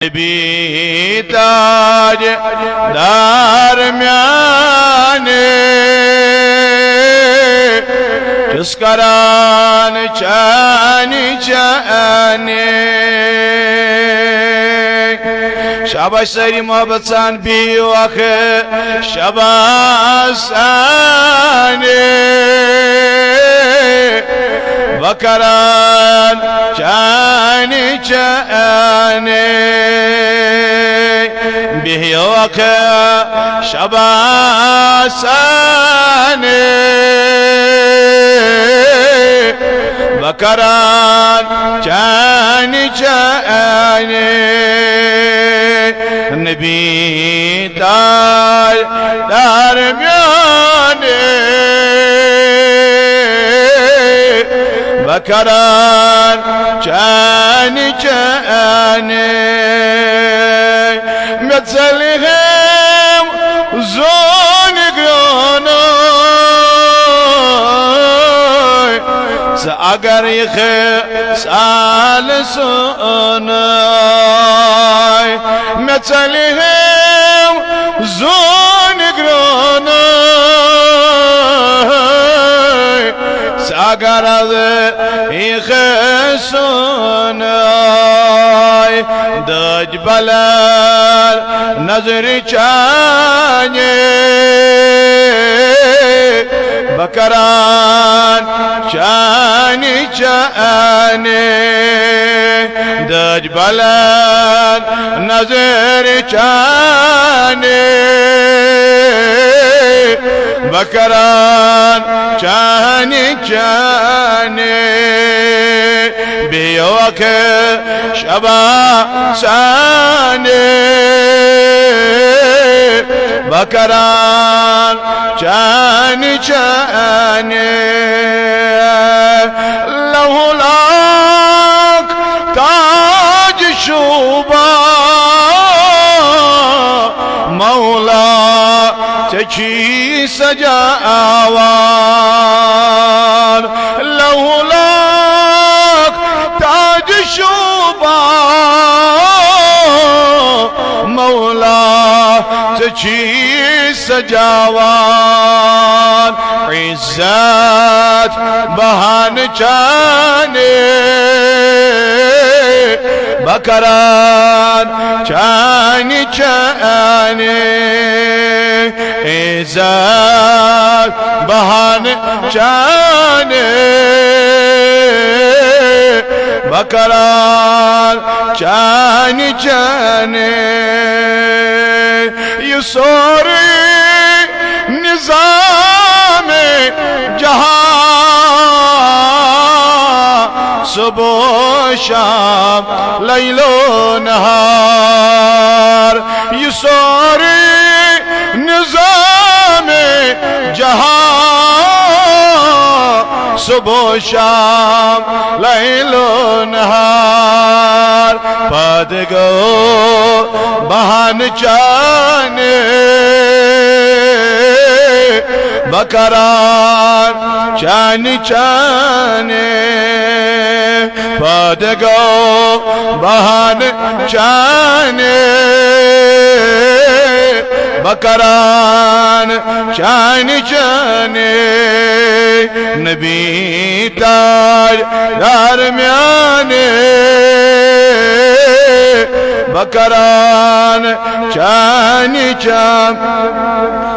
Nbi tac darmiyane Kıskaran çani çani Şabaş sayri muhabbetsan bir vakı Şabaş sani Vakaran çani çani به وقع شباساني بكران جاني جاني النبي دار مياني بكران جاني جاني متسلهم زوني قراناي سأقر يخي سالسوناي متسلهم زوني قراناي سأقر يخي سوناي دج بلال نظر چاني بكران چاني چاني دج بلال نظر چاني بكران چاني چاني بيوك شبا ساني بكران چاني چاني لولاك تاج شوبا مولا تجي سجاوان لولاك تاج شوبا مولا تجي سجاوان عزت بهان جاني بكران جاني جاني عزت بهان جاني بكران جاني جاني يسوري نظام جهان صبح شام ليل نهار يسوري نظام جهان صبح شام ليل نهار پادگو بہان چانے بکران چانی چانے پادگو بہان چانے بکران چانی چانے نبی تاج درمیانے بکران چانی چانے